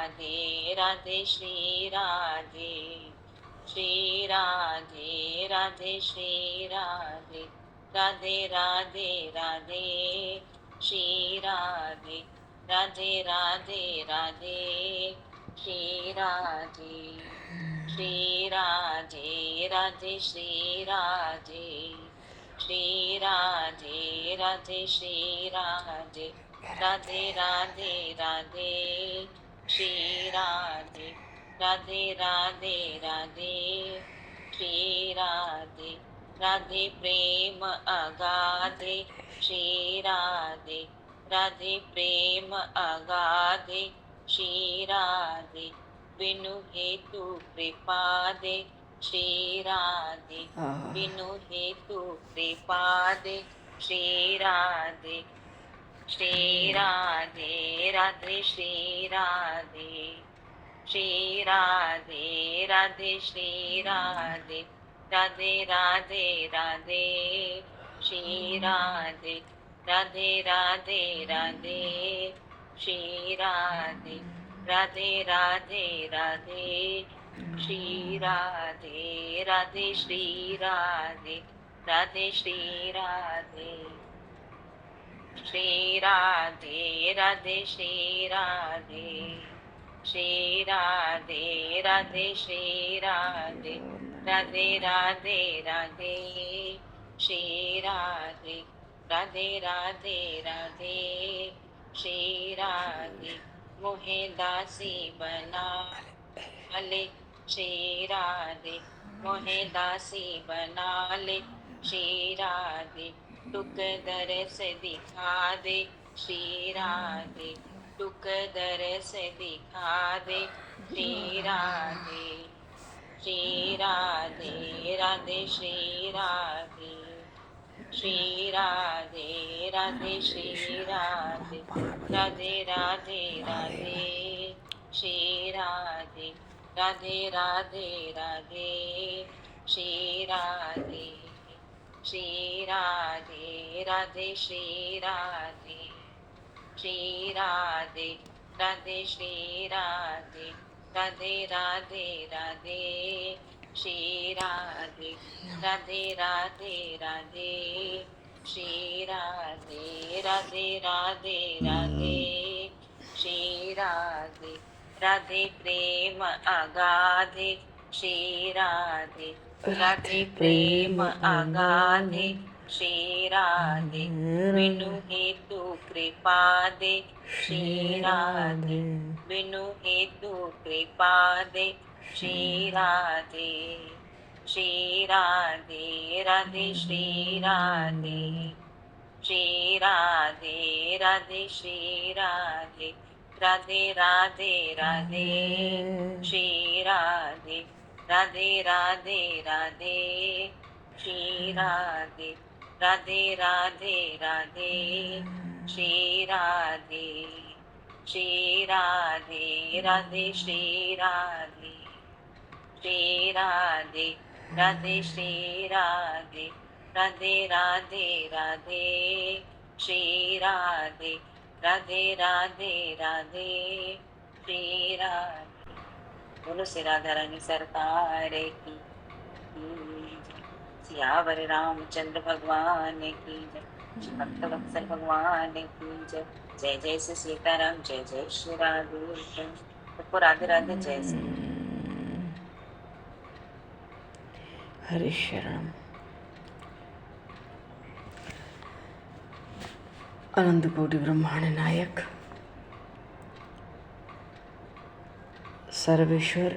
राधे राधे श्री राधे, श्री राधे राधे श्री राधे, राधे राधे राधे श्री राधे, राधे राधे राधे श्री राधे, श्री राधे राधे श्री राधे, श्री राधे राधे श्री राधे, राधे राधे राधे श्री राधे, राधे राधे राधे श्री राधे, राधे प्रेम अगाधे श्री राधे, राधे प्रेम अगाधे श्री राधे, बिनु हेतु कृपा दे श्री राधे, बिनु हेतु कृपा दे श्री राधे, श्री राधे राधे श्री राधे, श्री राधे राधे श्री राधे, राधे राधे राधे श्री राधे, राधे राधे राधे श्री राधे, राधे राधे राधे श्री राधे, राधे श्री राधे, राधे श्री राधे, श्री राधे राधे श्री राधे, श्री राधे राधे श्री राधे, राधे राधे राधे श्री राधे, राधे राधे राधे श्री राधे, मोहे दासी बना ले श्री राधे, मोहे दासी बना ले श्री राधे, टुक दर से दिखा दे श्री राधे, टुक दर से दिखा दे श्री राधे, श्री राधे राधे श्री राधे, श्री राधे राधे श्री राधे, राधे राधे राधे श्री राधे, राधे राधे राधे श्री राधे, श्री राधे राधे श्री राधे, श्री राधे राधे श्री राधे, राधे राधे राधे श्री राधे, राधे राधे राधे श्री राधे, राधे राधे राधे श्री राधे, राधे प्रेम अगाधे श्री राधे, राधे प्रेम अगाधे श्री राधे, बिनु हेतु कृपा दे श्री राधे, बिनु हेतु कृपा दे श्री राधे, श्री राधे राधे श्री राधे, श्री राधे राधे श्री राधे, राधे राधे राधे श्री राधे, राधे राधे राधे श्री राधे, राधे राधे राधे श्री राधे, श्री राधे राधे श्री राधे, श्री राधे राधे श्री राधे, राधे राधे राधे श्री राधे, राधे राधे राधे श्री राधे। बोलो श्री राधा रानी सरकार की, सियावर रामचंद्र भगवान की जय, श्री भक्त वत्सल भगवान की जय, जय जय श्री सीताराम, जय जय श्री राधे, सबको राधे राधे, जय श्री हरि शरण। अनंत कोटि ब्रह्मांड नायक सर्वेश्वर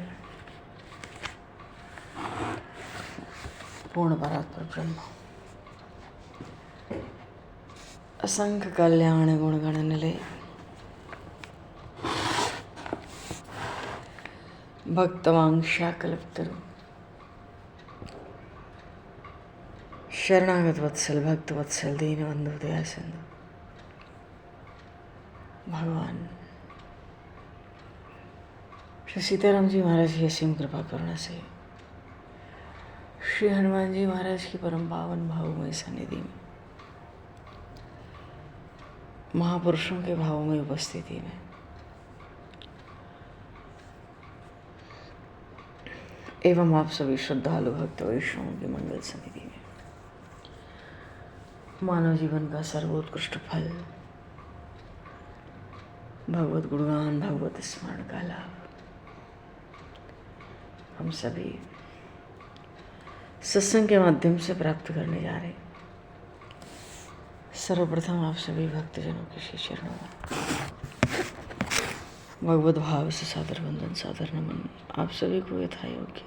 पूर्ण परात्पर ब्रह्म, असंख्य कल्याण गुणगण निलय, भक्तवांशा कल्पतरु, शरणागत वत्सल भक्त वत्सल दीनबंधु दया सिंधु भगवान श्री सीताराम जी महाराज की असीम कृपा करुणा से श्री हनुमान जी महाराज की परम पावन भावमय सन्निधि में, महापुरुषों के भावमय उपस्थिति में एवं आप सभी श्रद्धालु भक्त वैष्णवों की मंगल समिति में मानव जीवन का सर्वोत्कृष्ट फल भगवत गुणगान, भगवत स्मरण का लाभ हम सभी सत्संग के माध्यम से प्राप्त करने जा रहे हैं। सर्वप्रथम आप सभी भक्तजनों के श्री चरणों में भगवत भाव से सादर वंदन, सादर नमन आप सभी को यथा योग्य।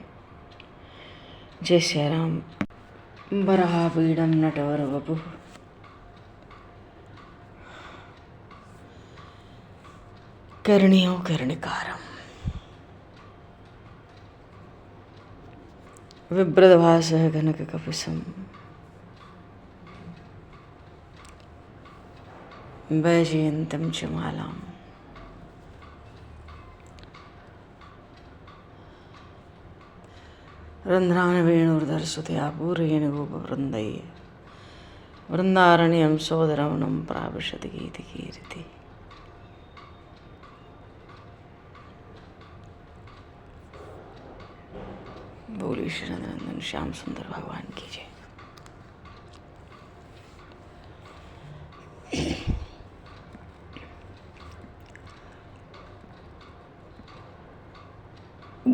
जय श्री राम। बरहा पीडम नटवर वपु कर्णियों कर्णिकारम विभ्रदभास घनक कपिसम वैजयंतम च मालाम रंध्रान वेणुर्धरसुतया पूरेण गोपवृन्दैः वृन्दारण्यं सोदरवनं प्राविशति गीतिकीर्ति। बोली श्री नंदन श्याम सुंदर भगवान की जय।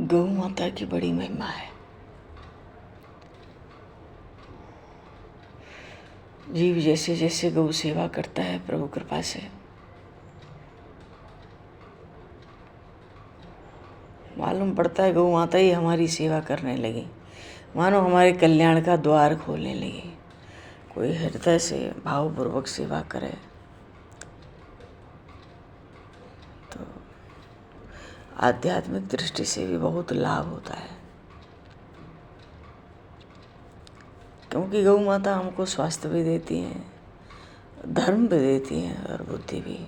गौ माता की बड़ी महिमा है। जीव जैसे जैसे गौ सेवा करता है प्रभु कृपा से मालूम पड़ता है गौ माता ही हमारी सेवा करने लगी, मानो हमारे कल्याण का द्वार खोलने लगी। कोई हृदय से भावपूर्वक सेवा करे तो आध्यात्मिक दृष्टि से भी बहुत लाभ होता है, क्योंकि गौ माता हमको स्वास्थ्य भी देती हैं, धर्म भी देती हैं और बुद्धि भी।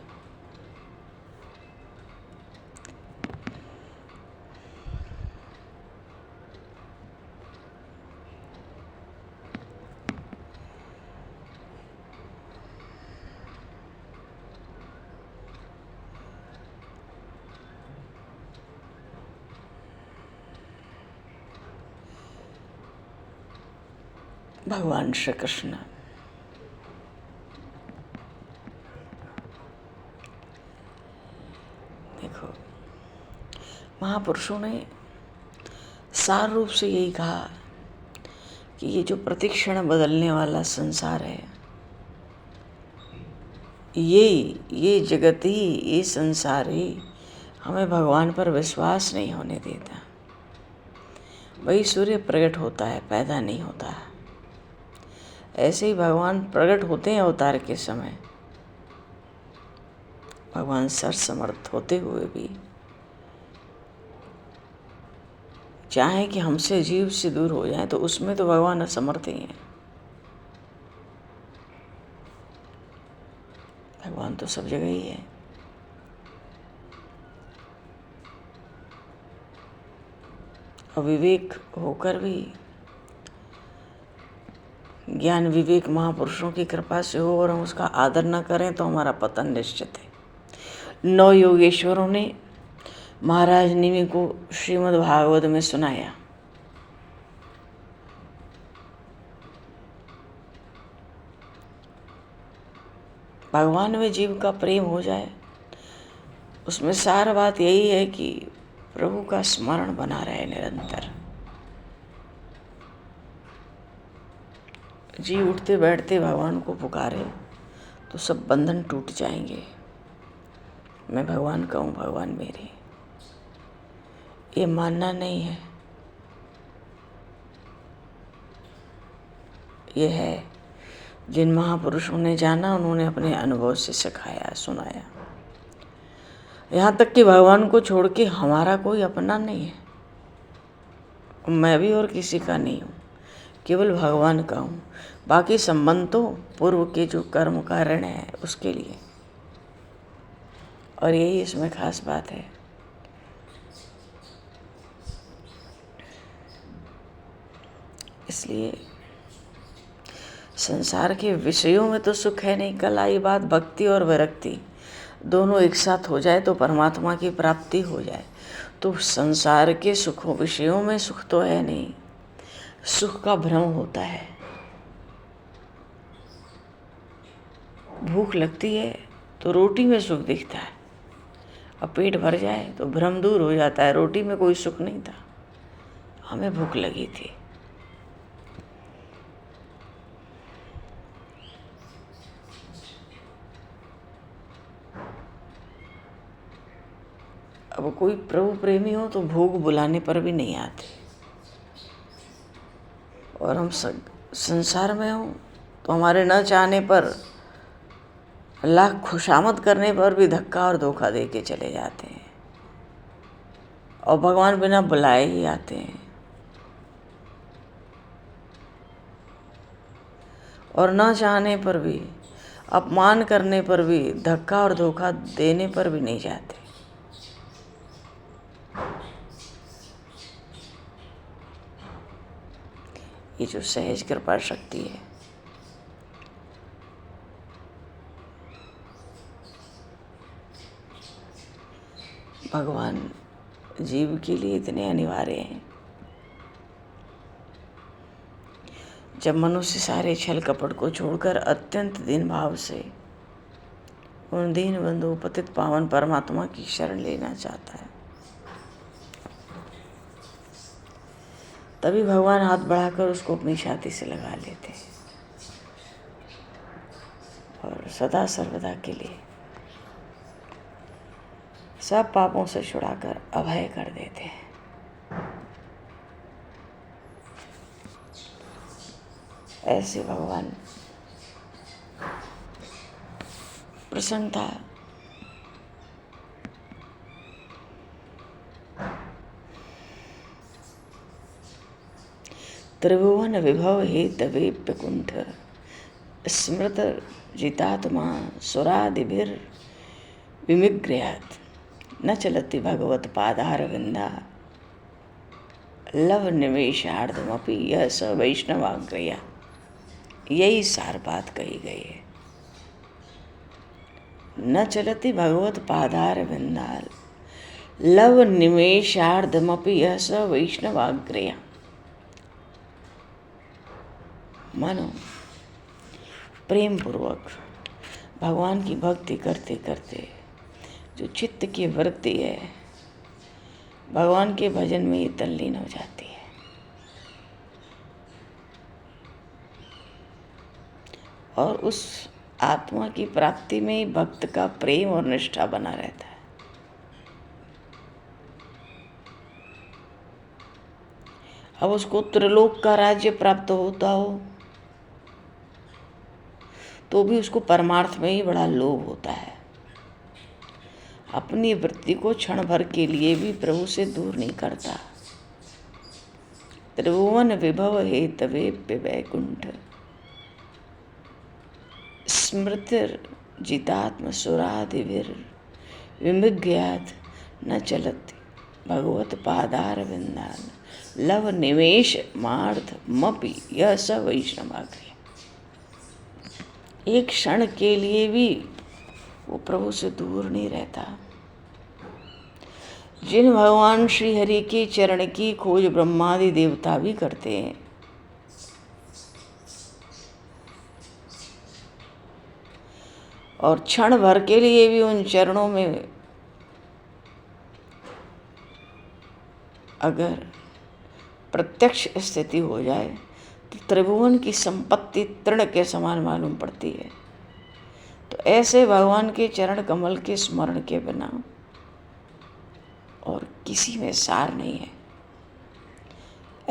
भगवान श्री कृष्ण देखो, महापुरुषों ने सार रूप से यही कहा कि ये जो प्रतिक्षण बदलने वाला संसार है, ये जगत ही, ये संसार ही हमें भगवान पर विश्वास नहीं होने देता। वही सूर्य प्रकट होता है, पैदा नहीं होता है। ऐसे ही भगवान प्रकट होते हैं अवतार के समय। भगवान सर्वसमर्थ होते हुए भी चाहे कि हमसे जीव से दूर हो जाए तो उसमें तो भगवान असमर्थ ही हैं। भगवान तो सब जगह ही है। अविवेक होकर भी ज्ञान विवेक महापुरुषों की कृपा से हो और हम उसका आदर न करें तो हमारा पतन निश्चित है। 9 योगेश्वरों ने महाराज निमि को श्रीमद् भागवत में सुनाया। भगवान में जीव का प्रेम हो जाए, उसमें सार बात यही है कि प्रभु का स्मरण बना रहे निरंतर। जी उठते बैठते भगवान को पुकारे तो सब बंधन टूट जाएंगे। मैं भगवान का हूँ, भगवान मेरे, ये मानना नहीं है, ये है। जिन महापुरुषों ने जाना उन्होंने अपने अनुभव से सिखाया, सुनाया। यहाँ तक कि भगवान को छोड़ के हमारा कोई अपना नहीं है, मैं भी और किसी का नहीं हूँ, केवल भगवान का हूँ। बाकी संबंध तो पूर्व के जो कर्म का ऋण है उसके लिए, और यही इसमें खास बात है। इसलिए संसार के विषयों में तो सुख है नहीं। कल आई बात भक्ति और विरक्ति। दोनों एक साथ हो जाए तो परमात्मा की प्राप्ति हो जाए। तो संसार के सुखों विषयों में सुख तो है नहीं, सुख का भ्रम होता है। भूख लगती है तो रोटी में सुख दिखता है, अब पेट भर जाए तो भ्रम दूर हो जाता है, रोटी में कोई सुख नहीं था, हमें भूख लगी थी। अब कोई प्रभु प्रेमी हो तो भोग बुलाने पर भी नहीं आते, और हम संसार में हों तो हमारे न चाहने पर, लाख खुशामद करने पर भी धक्का और धोखा दे के चले जाते हैं, और भगवान बिना बुलाए ही आते हैं। और न चाहने पर भी, अपमान करने पर भी, धक्का और धोखा देने पर भी नहीं जाते। ये जो सहज कृपा शक्ति है, भगवान जीव के लिए इतने अनिवार्य हैं। जब मनुष्य सारे छल कपट को छोड़कर अत्यंत दीन भाव से उन दीन बंधु पतित पावन परमात्मा की शरण लेना चाहता है, तभी भगवान हाथ बढ़ाकर उसको अपनी छाती से लगा लेते हैं और सदा सर्वदा के लिए सब पापों से छुड़ाकर अभय कर देते हैं। ऐसे भगवान प्रसन्नता त्रिभुवन विभव हे तवे कुंठ स्मृत जितात्मा सुरादिभिर विमिग्रयात् न चलति भगवत पादार विंदा लव निवेशार्धमपि यह स वैष्णवाग्रया। यही सार बात कही गई है। न चलति भगवत पादार विंदा लव निमेषार्धमपि यह स वैष्णवाग्रया। मानो प्रेम पूर्वक भगवान की भक्ति करते करते जो चित्त की वृत्ति है भगवान के भजन में ही तल्लीन हो जाती है, और उस आत्मा की प्राप्ति में ही भक्त का प्रेम और निष्ठा बना रहता है। अब उसको त्रिलोक का राज्य प्राप्त होता हो तो भी उसको परमार्थ में ही बड़ा लोभ होता है। अपनी वृत्ति को क्षण भर के लिए भी प्रभु से दूर नहीं करता। त्रिभुवन विभव हे तवे वैकुंठ स्मृतिर जितात्म सुरादिभिर विमिग्रयात् न चलति भगवत पादार विंदान लव निवेश मार्थ मपि यह स वैष्णवाग्रया। एक क्षण के लिए भी वो प्रभु से दूर नहीं रहता। जिन भगवान श्री हरि के चरण की खोज ब्रह्मादि देवता भी करते हैं, और क्षण भर के लिए भी उन चरणों में अगर प्रत्यक्ष स्थिति हो जाए तो त्रिभुवन की संपत्ति तृण के समान मालूम पड़ती है। तो ऐसे भगवान के चरण कमल के स्मरण के बिना और किसी में सार नहीं है।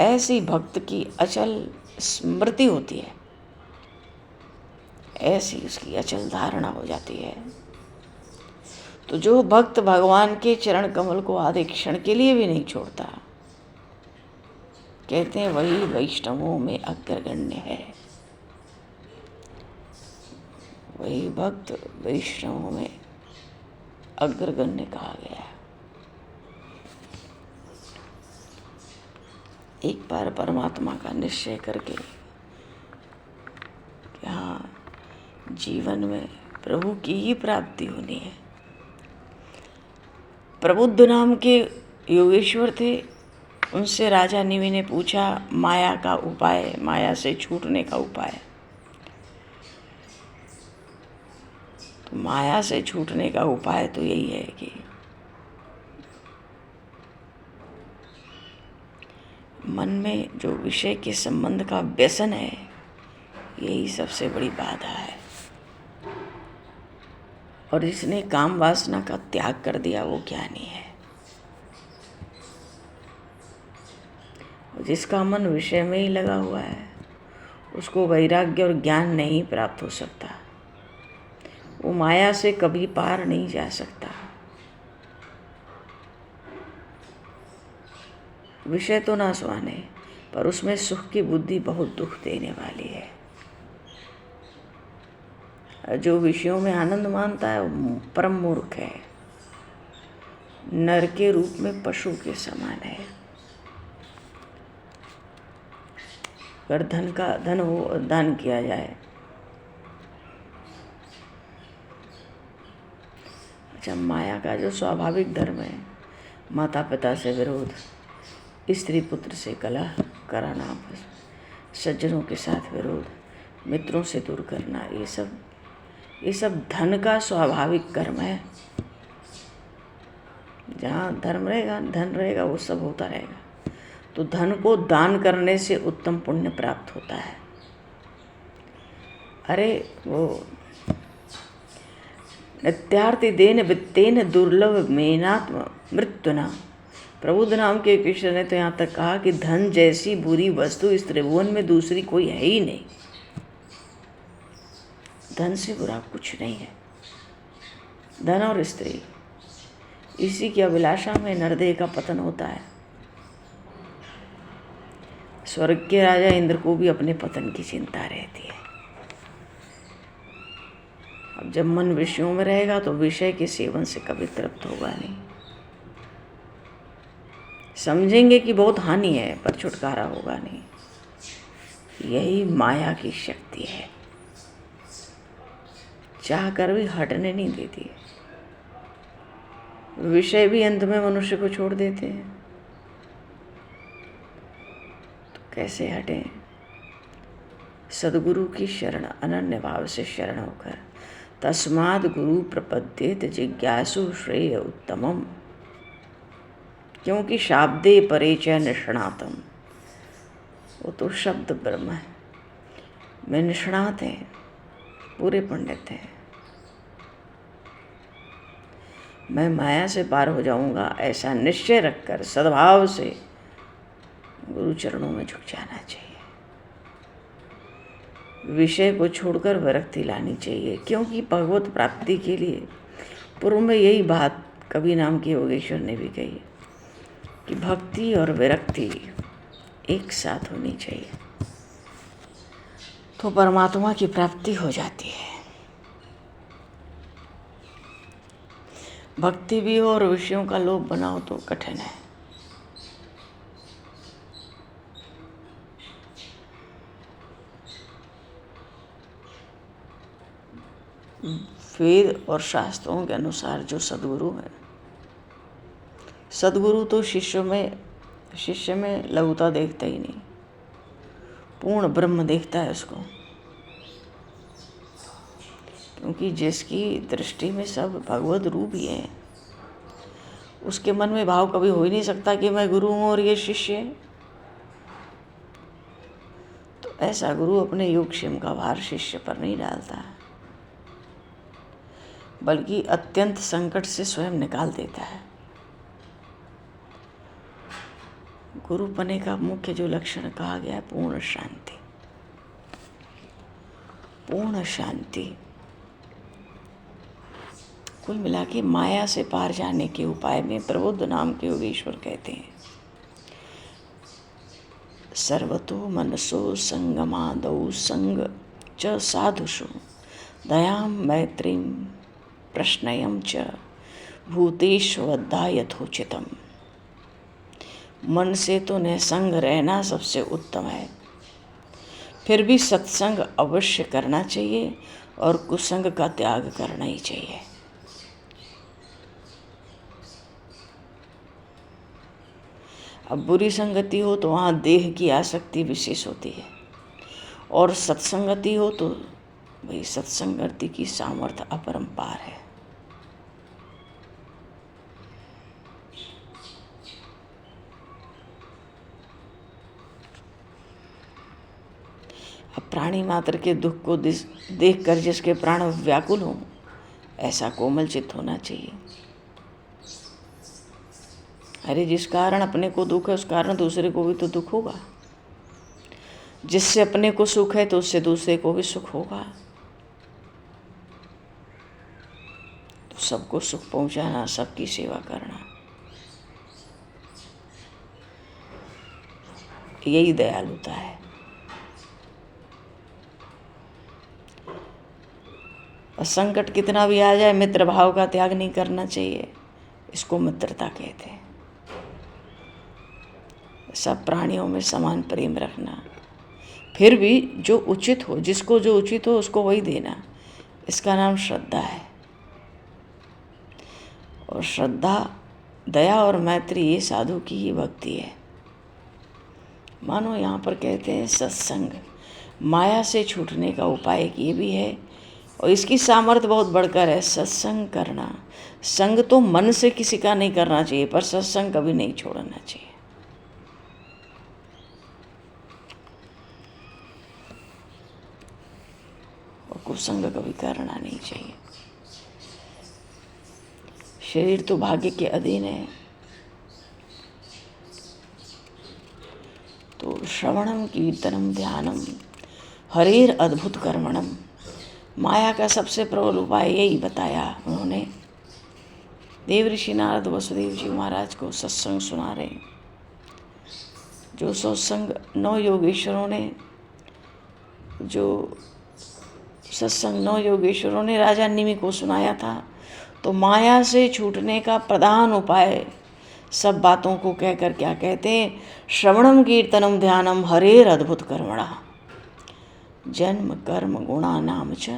ऐसी भक्त की अचल स्मृति होती है, ऐसी उसकी अचल धारणा हो जाती है। तो जो भक्त भगवान के चरण कमल को आधे क्षण के लिए भी नहीं छोड़ता, कहते हैं वही वैष्णवों में अग्रगण्य है। वही भक्त वैष्णवों में अग्रगण्य कहा गया। एक बार परमात्मा का निश्चय करके कि हाँ, जीवन में प्रभु की ही प्राप्ति होनी है, प्रबुद्ध नाम के योगेश्वर थे। उनसे राजा निमि ने पूछा माया का उपाय, माया से छूटने का उपाय। तो माया से छूटने का उपाय तो यही है कि मन में जो विषय के संबंध का व्यसन है, यही सबसे बड़ी बाधा है। और जिसने काम वासना का त्याग कर दिया वो ज्ञानी है। जिसका मन विषय में ही लगा हुआ है उसको वैराग्य और ज्ञान नहीं प्राप्त हो सकता। वो माया से कभी पार नहीं जा सकता। विषय तो ना सुहाने, पर उसमें सुख की बुद्धि बहुत दुख देने वाली है। जो विषयों में आनंद मानता है वो परम मूर्ख है, नर के रूप में पशु के समान है। अगर धन हो दान किया जाए। अच्छा, माया का जो स्वाभाविक धर्म है, माता पिता से विरोध, स्त्री पुत्र से कलह कराना, सज्जनों के साथ विरोध, मित्रों से दूर करना, ये सब धन का स्वाभाविक कर्म है। जहाँ धर्म रहेगा, धन रहेगा, वो सब होता रहेगा। तो धन को दान करने से उत्तम पुण्य प्राप्त होता है। अरे वो नित्यार्थी देन वित्तेन दुर्लभ मेनात्म मृत्युना, प्रबुद्ध नाम के कृष्ण ने तो यहाँ तक कहा कि धन जैसी बुरी वस्तु इस त्रिभुवन में दूसरी कोई है ही नहीं। धन से बुरा कुछ नहीं है। धन और स्त्री, इसी की अभिलाषा में नरदेह का पतन होता है। स्वर्ग के राजा इंद्र को भी अपने पतन की चिंता रहती है। अब जब मन विषयों में रहेगा तो विषय के सेवन से कभी तृप्त होगा नहीं। समझेंगे कि बहुत हानि है, पर छुटकारा होगा नहीं। यही माया की शक्ति है, चाह कर भी हटने नहीं देती। विषय भी अंत में मनुष्य को छोड़ देते हैं। तो कैसे हटें? सदगुरु की शरण अनन्य भाव से शरण होकर, तस्माद गुरु प्रपद्येत जिज्ञासु श्रेय उत्तमम, क्योंकि शाब्दे परे च निष्णातम। वो तो शब्द ब्रह्म है, मैं निष्णात हैं, पूरे पंडित हैं। मैं माया से पार हो जाऊंगा, ऐसा निश्चय रखकर सद्भाव से गुरु चरणों में झुक जाना चाहिए। विषय को छोड़कर विरक्ति लानी चाहिए, क्योंकि भगवत प्राप्ति के लिए पूर्व में यही बात कबीर नाम के योगेश्वर ने भी कही कि भक्ति और विरक्ति एक साथ होनी चाहिए, तो परमात्मा की प्राप्ति हो जाती है। भक्ति भी हो और विषयों का लोभ बनाओ तो कठिन है। वेद और शास्त्रों के अनुसार जो सद्गुरु है, सद्गुरु तो शिष्य में लघुता देखता ही नहीं, पूर्ण ब्रह्म देखता है उसको। क्योंकि जिसकी दृष्टि में सब भगवत रूप ही है, उसके मन में भाव कभी हो ही नहीं सकता कि मैं गुरु हूँ और ये शिष्य है। तो ऐसा गुरु अपने योगक्षेम का भार शिष्य पर नहीं डालता, बल्कि अत्यंत संकट से स्वयं निकाल देता है। गुरु बने का मुख्य जो लक्षण कहा गया है, पूर्ण शांति। पूर्ण शांति कुल मिला के माया से पार जाने के उपाय में प्रबुद्ध नाम के योगेश्वर कहते हैं, सर्वतो मनसो संगमादौ संग च साधुषु दयां मैत्रीं प्रश्नयं च भूतेष्वद्धा यथोचितम। मन से तो निसंग रहना सबसे उत्तम है, फिर भी सत्संग अवश्य करना चाहिए और कुसंग का त्याग करना ही चाहिए। अब बुरी संगति हो तो वहाँ देह की आसक्ति विशेष होती है, और सत्संगति हो तो भाई सत्संगति की सामर्थ्य अपरंपार है। अब प्राणी मात्र के दुख को देख कर जिसके प्राण व्याकुल हों, ऐसा कोमल चित्त होना चाहिए। अरे जिस कारण अपने को दुख है उस कारण दूसरे को भी तो दुख होगा, जिससे अपने को सुख है तो उससे दूसरे को भी सुख होगा। तो सबको सुख पहुंचाना, सबकी सेवा करना, यही दयालुता है। और संकट कितना भी आ जाए मित्र भाव का त्याग नहीं करना चाहिए, इसको मित्रता कहते हैं। सब प्राणियों में समान प्रेम रखना, फिर भी जो उचित हो, जिसको जो उचित हो उसको वही देना, इसका नाम श्रद्धा है। और श्रद्धा, दया और मैत्री ये साधु की ही भक्ति है। मानो यहाँ पर कहते हैं सत्संग माया से छूटने का उपाय एक ये भी है, और इसकी सामर्थ्य बहुत बढ़कर है। सत्संग करना, संग तो मन से किसी का नहीं करना चाहिए, पर सत्संग कभी नहीं छोड़ना चाहिए। और कुसंग कभी करना नहीं चाहिए। शरीर तो भाग्य के अधीन है, तो श्रवणम कीर्तनम ध्यानम हरेर अद्भुत कर्मणम, माया का सबसे प्रबल उपाय यही बताया उन्होंने। देव ऋषि नारद वसुदेव जी महाराज को सत्संग सुना रहे, जो सत्संग 9 योगेश्वरों ने राजा निमि को सुनाया था। तो माया से छूटने का प्रधान उपाय सब बातों को कहकर क्या कहते हैं, श्रवणम कीर्तनम ध्यानम हरेर अद्भुत कर्मणा जन्म कर्म गुणा नाम च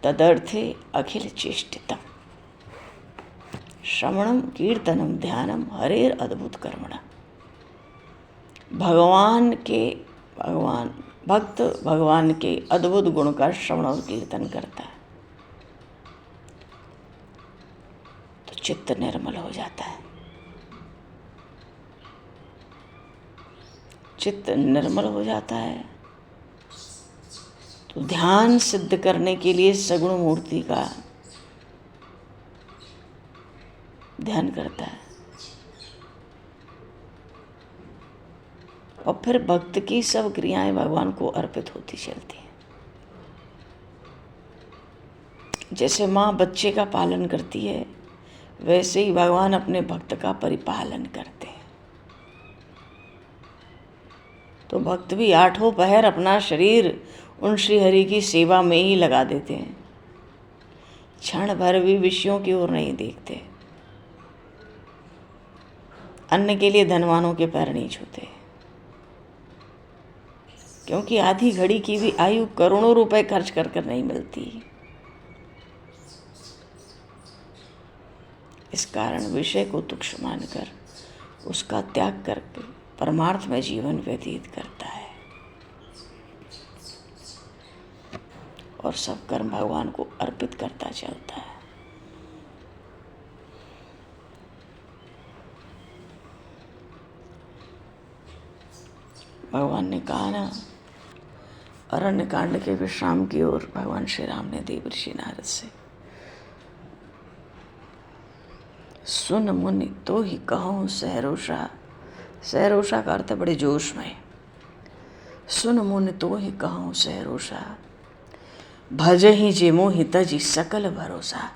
तदर्थे अखिल चेष्टितम। श्रवणम कीर्तनम ध्यानम हरेर अद्भुत कर्मणा, भक्त भगवान के अद्भुत गुण का श्रवण और कीर्तन करता है तो चित्त निर्मल हो जाता है। चित्त निर्मल हो जाता है तो ध्यान सिद्ध करने के लिए सगुण मूर्ति का ध्यान करता है, और फिर भक्त की सब क्रियाएं भगवान को अर्पित होती चलती हैं। जैसे माँ बच्चे का पालन करती है, वैसे ही भगवान अपने भक्त का परिपालन करते हैं। तो भक्त भी 8 पहर अपना शरीर उन श्री हरि की सेवा में ही लगा देते हैं, क्षण भर भी विषयों की ओर नहीं देखते, अन्न के लिए धनवानों के पैर नहीं छूते, क्योंकि आधी घड़ी की भी आयु करोड़ों रुपए खर्च कर कर नहीं मिलती। इस कारण विषय को तुच्छ मानकर उसका त्याग करके परमार्थ में जीवन व्यतीत करता है, और सब कर्म भगवान को अर्पित करता चलता है। भगवान ने कहा ना, अरण्य कांड के विश्राम की ओर भगवान श्री राम ने देव ऋषि नारद से, सुन मुनि तो ही कहूँ सहरोषा, सहरोषा का अर्थ बड़े जोश में, सुन मुनि तो ही कहूँ सहरोषा, भजहि जे मोहि तजि सकल भरोसा,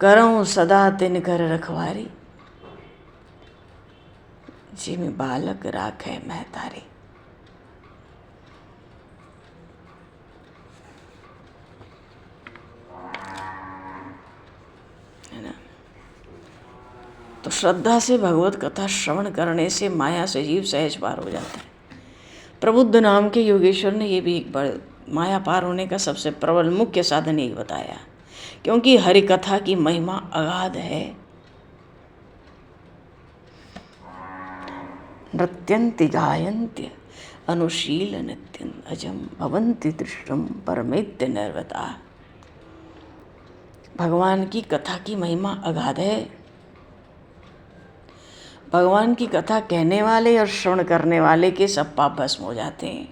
करऊँ सदा तिन कर रखवारी, जिमि बालक राखे महतारी। है ना। तो श्रद्धा से भगवत कथा श्रवण करने से माया से जीव सहज पार हो जाता है। प्रबुद्ध नाम के योगेश्वर ने ये भी एक बड़े माया पार होने का सबसे प्रबल मुख्य साधन यही बताया, क्योंकि हरि कथा की महिमा अगाध है। नृत्यन्ति गायन्ति अनुशील नित्यं अजम भवन्ति दृष्टम परमेत्य निर्वता। भगवान की कथा की महिमा अगाध है। भगवान की कथा कहने वाले और श्रवण करने वाले के सब पाप भस्म हो जाते हैं।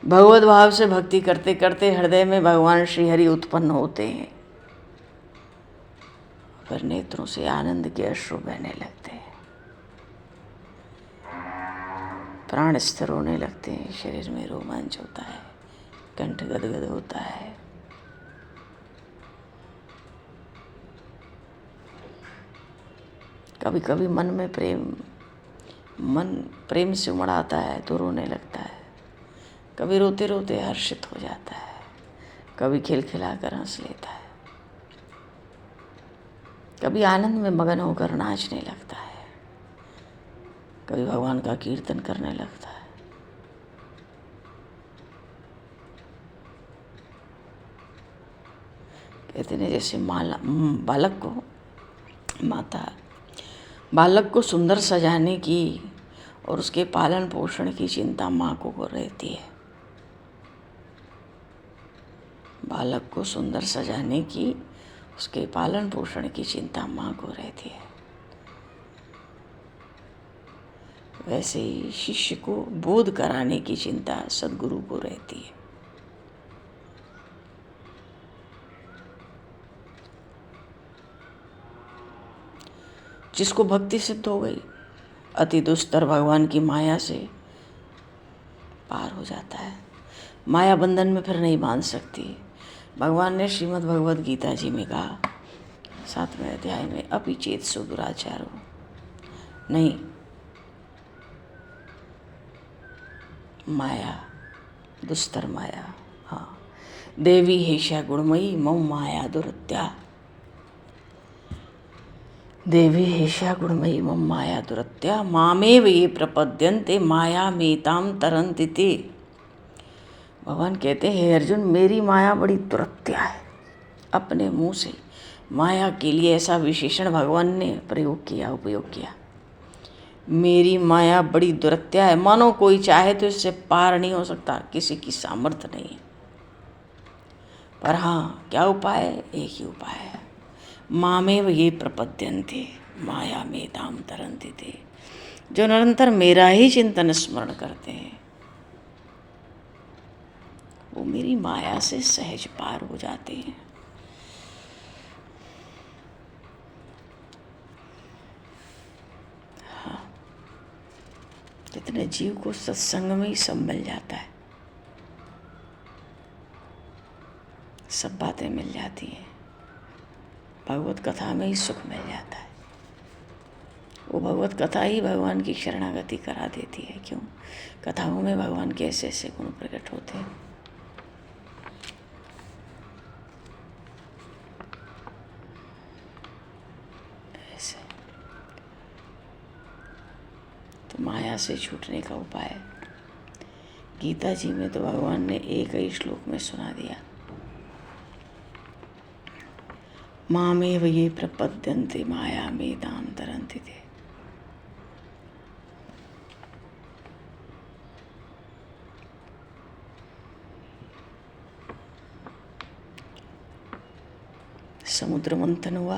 भगवत भाव से भक्ति करते करते हृदय में भगवान श्री हरि उत्पन्न होते हैं, फिर नेत्रों से आनंद के अश्रु बहने लगते हैं, प्राण स्थिर होने लगते हैं, शरीर में रोमांच होता है, कंठ गदगद होता है। कभी कभी मन प्रेम से उमड़ आता है तो रोने लगता है, कभी रोते रोते हर्षित हो जाता है, कभी खिलखिलाकर हंस लेता है, कभी आनंद में मगन होकर नाचने लगता है, कभी भगवान का कीर्तन करने लगता है। कहते हैं जैसे बालक को सुंदर सजाने की और उसके पालन पोषण की चिंता माँ को रहती है। बालक को सुंदर सजाने की, उसके पालन पोषण की चिंता माँ को रहती है, वैसे ही शिष्य को बोध कराने की चिंता सद्गुरु को रहती है। जिसको भक्ति सिद्ध हो गई, अति दुस्तर भगवान की माया से पार हो जाता है, माया बंधन में फिर नहीं बांध सकती। भगवान ने श्रीमद् भगवद गीता जी में कहा 7वें अध्याय में, अपि चेत सो दुराचारो, नहीं, माया, दुस्तर माया, हाँ, देवी हेषा गुणमयी मम माया दुरत्या, देवी हेषा गुणमयी मम माया दुरत्या मामेव ये प्रपद्यन्ते माया मेताम तरन्ति ते। भगवान कहते हैं, हे अर्जुन, मेरी माया बड़ी दुरत्या है। अपने मुंह से माया के लिए ऐसा विशेषण भगवान ने प्रयोग किया, उपयोग किया। मेरी माया बड़ी दुरत्या है, मानो कोई चाहे तो इससे पार नहीं हो सकता, किसी की सामर्थ्य नहीं है। पर हाँ, क्या उपाय है? एक ही उपाय है, मामेव ये प्रपद्यन्ते माया मेताम तरन्ति ते। जो निरंतर मेरा ही चिंतन स्मरण करते हैं वो मेरी माया से सहज पार हो जाते हैं। हाँ, जितने जीव को सत्संग में ही सब मिल जाता है, सब बातें मिल जाती हैं, भगवत कथा में ही सुख मिल जाता है। वो भगवत कथा ही भगवान की शरणागति करा देती है। क्यों? कथाओं में भगवान के ऐसे ऐसे गुण प्रकट होते हैं। ऐसे तो माया से छूटने का उपाय गीता जी में तो भगवान ने एक ही श्लोक में सुना दिया, मामेव ये प्रपद्यन्ते माया मेताम तरन्ति ते। समुद्र मंथन हुआ,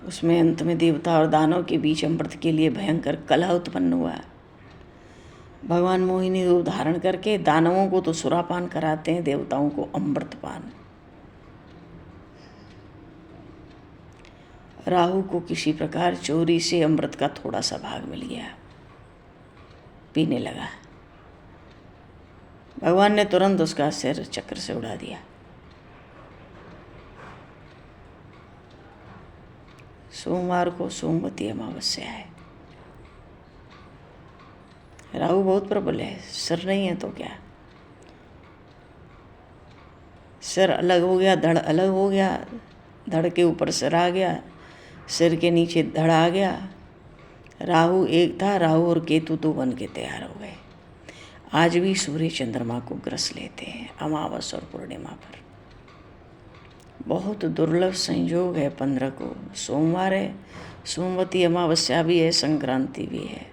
उसमें अंत में देवता और दानव के बीच अमृत के लिए भयंकर कलह उत्पन्न हुआ। भगवान मोहिनी रूप धारण करके दानवों को तो सुरापान कराते हैं, देवताओं को अमृतपान। राहु को किसी प्रकार चोरी से अमृत का थोड़ा सा भाग मिल गया, पीने लगा। भगवान ने तुरंत उसका सिर चक्र से उड़ा दिया। सोमवार को सोमवती अमावस्या है। राहु बहुत प्रबल है, सिर नहीं है तो क्या, सिर अलग हो गया, धड़ अलग हो गया, धड़ के ऊपर सिर आ गया, सिर के नीचे धड़ आ गया। राहु एक था, राहु और केतु तो बन के तैयार हो गए। आज भी सूर्य चंद्रमा को ग्रस लेते हैं अमावस और पूर्णिमा पर। बहुत दुर्लभ संयोग है 15 को, सोमवार है, सोमवती अमावस्या भी है, संक्रांति भी है।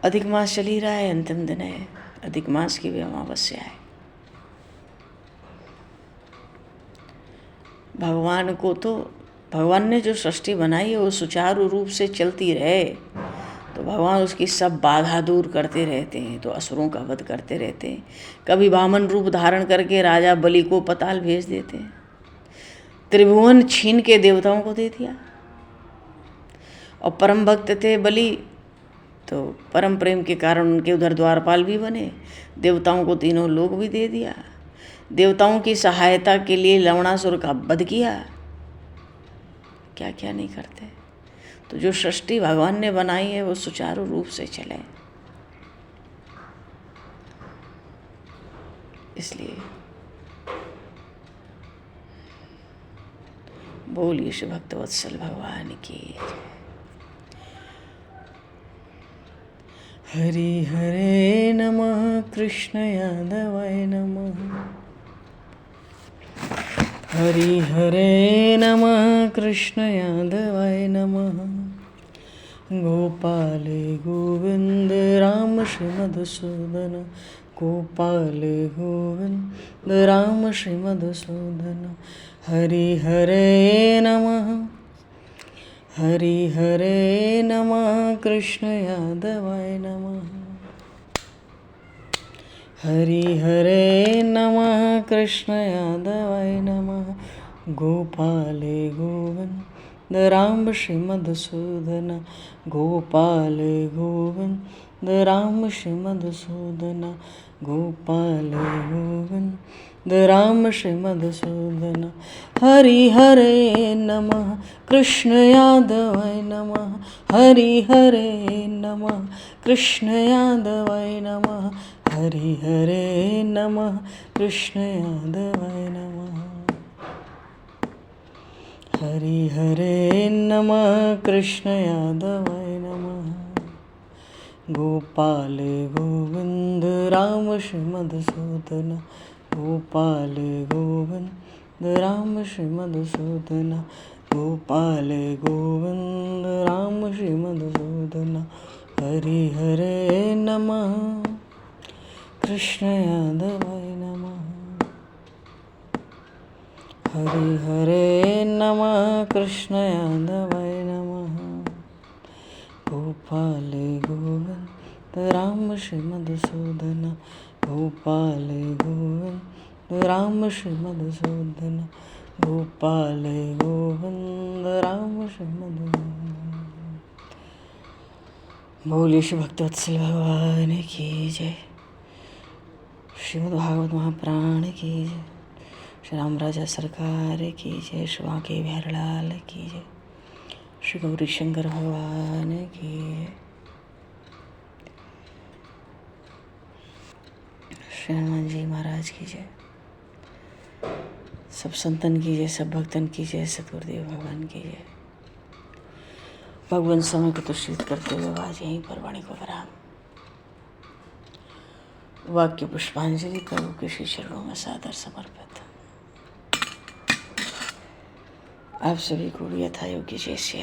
अधिक मास चल ही रहा है, अंतिम दिन है, अधिक मास की भी अमावस्या है। भगवान को तो, भगवान ने जो सृष्टि बनाई है वो सुचारू रूप से चलती रहे तो भगवान उसकी सब बाधा दूर करते रहते हैं, तो असुरों का वध करते रहते हैं। कभी वामन रूप धारण करके राजा बलि को पाताल भेज देते हैं, त्रिभुवन छीन के देवताओं को दे दिया। और परम भक्त थे बलि, तो परम प्रेम के कारण उनके उधर द्वारपाल भी बने, देवताओं को तीनों लोक भी दे दिया। देवताओं की सहायता के लिए लवणासुर का वध किया, क्या क्या नहीं करते। तो जो सृष्टि भगवान ने बनाई है वो सुचारू रूप से चले, इसलिए बोलिए श्री भक्तवत्सल भगवान की। हरि हरे नमः, कृष्ण यादवाय नमः। हरि हरे नमः, कृष्ण यादवाय नमः। गोपाल गोविंद राम श्री मधुसूदन, गोपाल गोविंद राम श्री मधुसूदन। हरि हरे नमः, हरि हरे नमः, कृष्ण यादवाय नमः। हरि हरे नमः, कृष्ण यादवाय नमः। गोपाल गोविंद राम श्री मधुसूदन, गोपाल गोविंद राम श्री मधुसूदन, गोपाल गोविंद राम श्री मधुसूदन। हरि हरे नमः, कृष्ण यादवाय नमः। हरि हरे नमः, कृष्ण यादवाय नमः। हरि हरे नमः, कृष्ण यादवाय नमः। हरि हरे नमः, कृष्ण यादवाय नमः। गोपाल गोविंद राम श्री मधुसूदन, गोपाल गोविंद राम श्री मधुसूदन, गोपाल गोविंद राम श्री मधुसूदन। हरि हरे नमः, कृष्ण यादवाय नमः। हरि हरे नमः, कृष्ण यादवाय नमः। गोपाल गोविंद राम श्री मधुसूदन, गोपाल गोविंद राम श्री मधुसूदन, गोपाल गोविंद राम श्री मधुसूदन। बोलिए श्री भक्तवत्सल भगवान की जय, श्रीमद् भागवत महापुराण की जय, श्री राम राजा सरकार की जय, श्री बांके बिहारी लाल की जय, श्री गौरी शंकर भगवान की जय, श्री हनुमान जी महाराज की जय, सब संतन की जय, सब भक्तन की जय, सतगुरुदेव भगवान की जय। भगवान समय को तुष्टित करते हुए आज यहीं पर वाणी को विराम। वाक्य पुष्पांजलि प्रभु के श्री चरणों में सादर समर्पित। आप सभी को यथा योग्य जय श्री